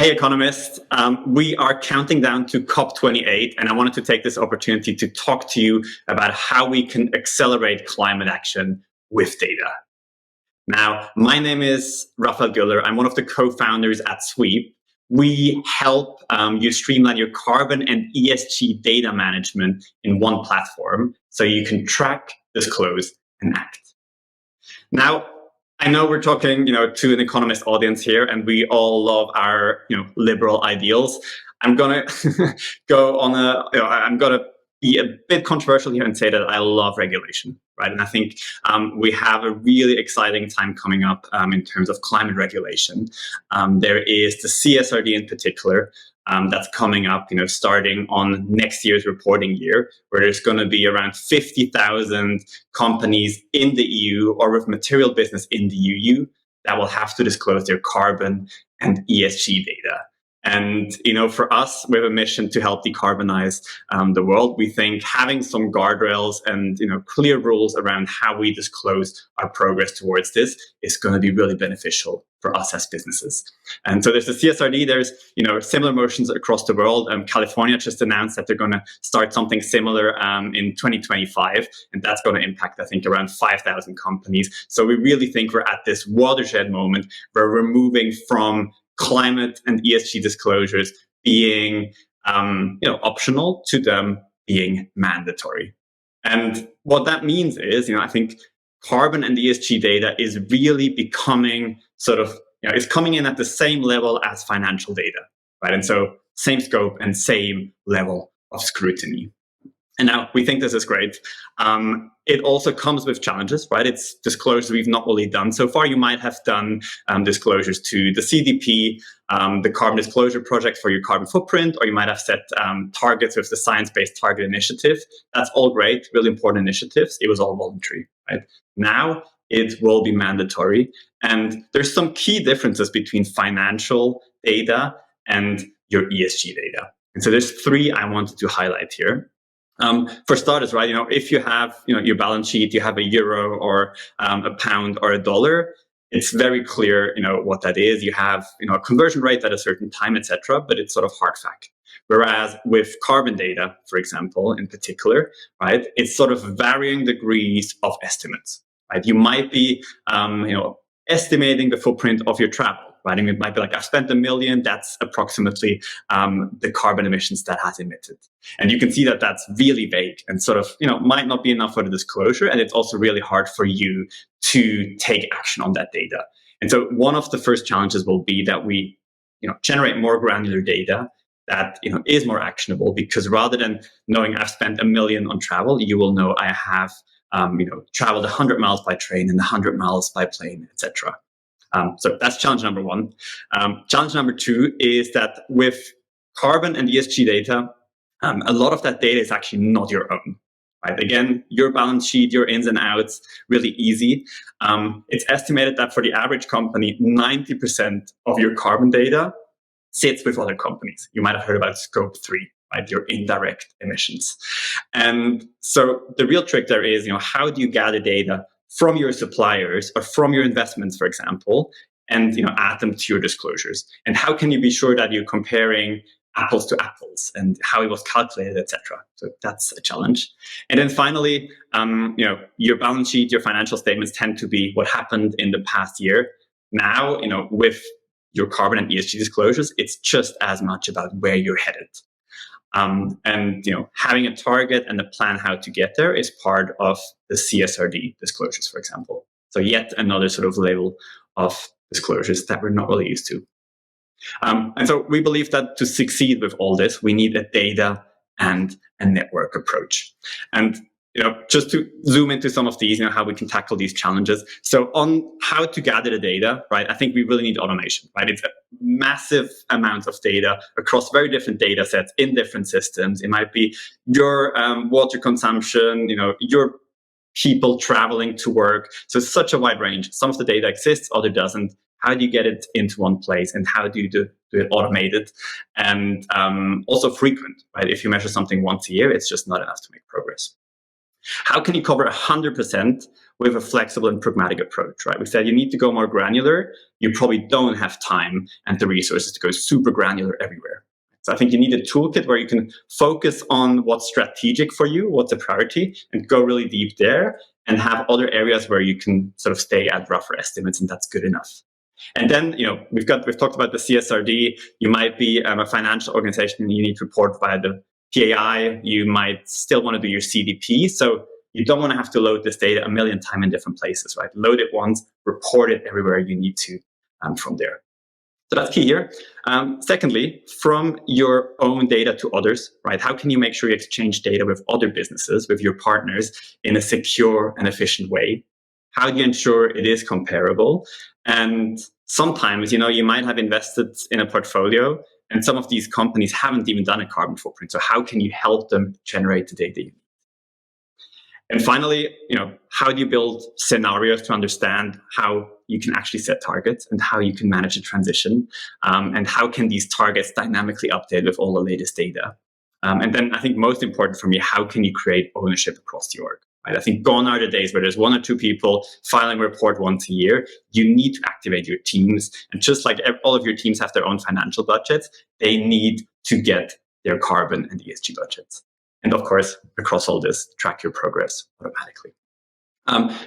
Hey, Economist. We are counting down to COP28, and I wanted to take this opportunity to talk to you about how we can accelerate climate action with data. Now, my name is Raphael Güller. I'm one of the co-founders at Sweep. We help you streamline your carbon and ESG data management in one platform so you can track, disclose, and act. Now, I know we're talking, to an economist audience here, and we all love our, liberal ideals. I'm gonna I'm gonna be a bit controversial here and say that I love regulation, right? And I think we have a really exciting time coming up in terms of climate regulation. There is the CSRD in particular, that's coming up, starting on next year's reporting year, where there's going to be around 50,000 companies in the EU or with material business in the EU that will have to disclose their carbon and ESG data. And, for us, we have a mission to help decarbonize the world. We think having some guardrails and, clear rules around how we disclose our progress towards this is going to be really beneficial for us as businesses. And so there's the CSRD, there's, similar motions across the world. California just announced that they're going to start something similar in 2025, and that's going to impact, I think, around 5,000 companies. So we really think we're at this watershed moment where we're moving from climate and ESG disclosures being, optional to them being mandatory. And what that means is, I think carbon and ESG data is really becoming it's coming in at the same level as financial data, right? And so same scope and same level of scrutiny. And now we think this is great. It also comes with challenges, right? It's disclosures we've not really done so far. You might have done disclosures to the CDP, the Carbon Disclosure Project for your carbon footprint, or you might have set targets with the Science Based Target Initiative. That's all great, really important initiatives. It was all voluntary, right? Now it will be mandatory. And there's some key differences between financial data and your ESG data. And so there's three I wanted to highlight here. For starters, right, if you have, your balance sheet, you have a euro or a pound or a dollar, it's very clear, what that is. You have, a conversion rate at a certain time, etc., but it's sort of hard fact. Whereas with carbon data, for example, in particular, right, it's sort of varying degrees of estimates, right? You might be, estimating the footprint of your travel. Right? I mean, it might be like, I've spent $1 million, that's approximately the carbon emissions that has emitted. And you can see that that's really vague and sort of, might not be enough for the disclosure. And it's also really hard for you to take action on that data. And so one of the first challenges will be that we, generate more granular data that, is more actionable, because rather than knowing I've spent $1 million on travel, you will know I have, traveled 100 miles by train and 100 miles by plane, etc. So that's challenge number one. Challenge number two is that with carbon and ESG data, a lot of that data is actually not your own. Right? Again, your balance sheet, your ins and outs, really easy. It's estimated that for the average company, 90% of your carbon data sits with other companies. You might have heard about Scope 3, right? Your indirect emissions. And so the real trick there is, how do you gather data from your suppliers or from your investments, for example, and add them to your disclosures? And how can you be sure that you're comparing apples to apples and how it was calculated, etc.? So that's a challenge. And then finally, your balance sheet, your financial statements tend to be what happened in the past year. Now, with your carbon and ESG disclosures, it's just as much about where you're headed. And having a target and a plan how to get there is part of the CSRD disclosures, for example. So yet another sort of level of disclosures that we're not really used to. And so we believe that to succeed with all this, we need a data and a network approach. And just to zoom into some of these, how we can tackle these challenges. So on how to gather the data, right, I think we really need automation, right? It's a massive amount of data across very different data sets in different systems. It might be your water consumption, your people traveling to work. So it's such a wide range. Some of the data exists, other doesn't. How do you get it into one place, and how do you do it automated and also frequent, right? If you measure something once a year, it's just not enough to make progress. How can you cover 100% with a flexible and pragmatic approach, right? We said you need to go more granular. You probably don't have time and the resources to go super granular everywhere. So I think you need a toolkit where you can focus on what's strategic for you, what's a priority, and go really deep there, and have other areas where you can sort of stay at rougher estimates, and that's good enough. And then, we've talked about the CSRD. You might be a financial organization and you need to report via the PAI. You might still want to do your CDP. So you don't want to have to load this data a million times in different places, right? Load it once, report it everywhere you need to from there. So that's key here. Secondly, from your own data to others, right? How can you make sure you exchange data with other businesses, with your partners in a secure and efficient way? How do you ensure it is comparable? And sometimes, you might have invested in a portfolio and some of these companies haven't even done a carbon footprint. So how can you help them generate the data you need? And finally, how do you build scenarios to understand how you can actually set targets and how you can manage the transition? And how can these targets dynamically update with all the latest data? And then I think most important for me, how can you create ownership across the org? Right? I think gone are the days where there's one or two people filing a report once a year. You need to activate your teams. And just like all of your teams have their own financial budgets, they need to get their carbon and ESG budgets. And of course, across all this, track your progress automatically.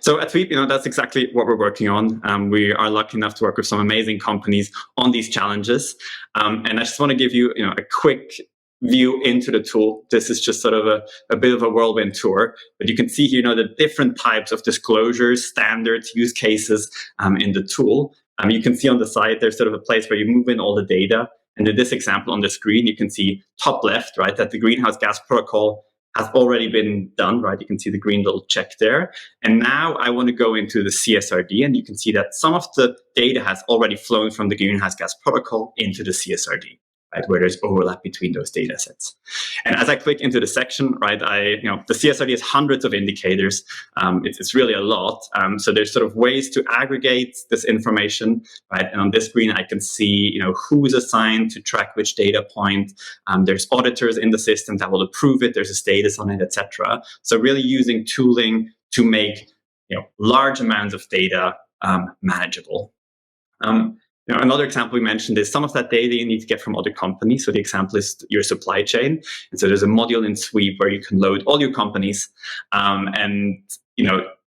So at Sweep, that's exactly what we're working on. We are lucky enough to work with some amazing companies on these challenges. And I just want to give you, a quick view into the tool. This is just sort of a bit of a whirlwind tour, but you can see here, the different types of disclosures, standards, use cases in the tool. You can see on the side, there's sort of a place where you move in all the data. And in this example on the screen, you can see top left, right, that the greenhouse gas protocol has already been done, right? You can see the green little check there. And now I want to go into the CSRD, and you can see that some of the data has already flown from the greenhouse gas protocol into the CSRD. Right, where there's overlap between those data sets. And as I click into the section, right, the CSRD has hundreds of indicators. It's really a lot. So there's sort of ways to aggregate this information, right? And on this screen, I can see, who's assigned to track which data point. There's auditors in the system that will approve it. There's a status on it, etc. So really using tooling to make, large amounts of data manageable. Another example we mentioned is some of that data you need to get from other companies. So the example is your supply chain. And so there's a module in Sweep where you can load all your companies and,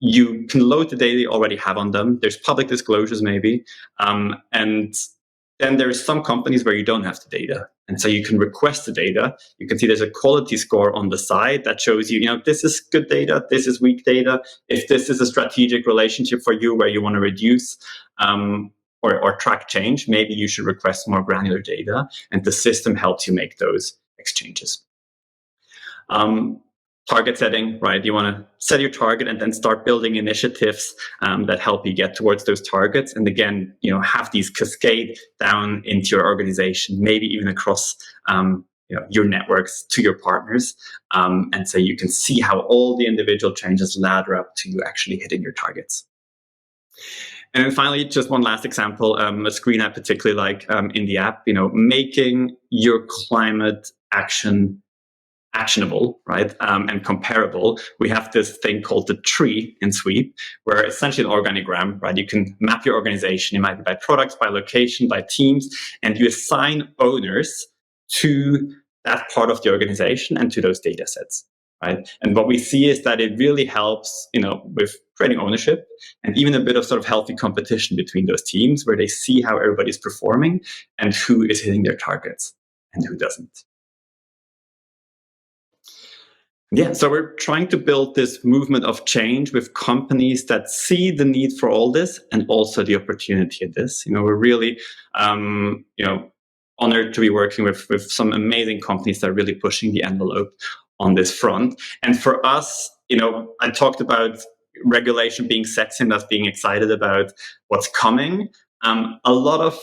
you can load the data you already have on them. There's public disclosures maybe. And then there's some companies where you don't have the data. And so you can request the data. You can see there's a quality score on the side that shows you, this is good data, this is weak data. If this is a strategic relationship for you where you want to reduce or track change, maybe you should request more granular data, and the system helps you make those exchanges. Target setting, right? You want to set your target and then start building initiatives that help you get towards those targets. And again, have these cascade down into your organization, maybe even across your networks to your partners. And so you can see how all the individual changes ladder up to you actually hitting your targets. And then finally, just one last example, a screen I particularly like in the app, making your climate action actionable, right, and comparable. We have this thing called the tree in Sweep, where essentially an organigram, right? You can map your organization. It might be by products, by location, by teams, and you assign owners to that part of the organization and to those data sets. Right? And what we see is that it really helps, with creating ownership and even a bit of sort of healthy competition between those teams where they see how everybody's performing and who is hitting their targets and who doesn't. Yeah, so we're trying to build this movement of change with companies that see the need for all this and also the opportunity of this. We're really, honored to be working with some amazing companies that are really pushing the envelope on this front. And for us, I talked about regulation being sexy and us being excited about what's coming. A lot of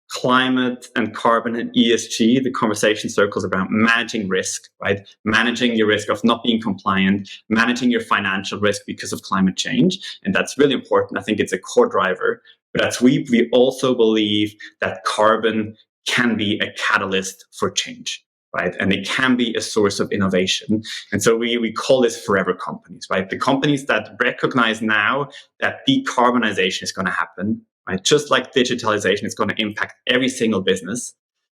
climate and carbon and ESG, the conversation circles around managing risk, right? Managing your risk of not being compliant, managing your financial risk because of climate change. And that's really important. I think it's a core driver. But at Sweep, we also believe that carbon can be a catalyst for change. right? And they can be a source of innovation. And so we call this forever companies, right? The companies that recognize now that decarbonization is going to happen, right? Just like digitalization is going to impact every single business.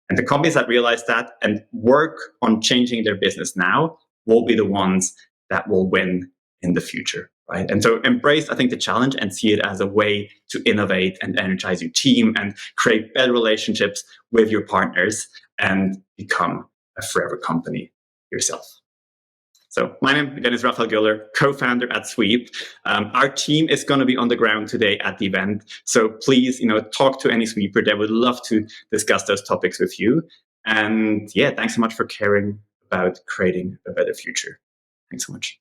And the companies that realize that and work on changing their business now will be the ones that will win in the future, right? And so embrace, I think, the challenge and see it as a way to innovate and energize your team and create better relationships with your partners and become a forever company yourself. So my name, again, is Raphael Güller, co-founder at Sweep. Our team is going to be on the ground today at the event. So please, talk to any Sweeper. They would love to discuss those topics with you. And yeah, thanks so much for caring about creating a better future. Thanks so much.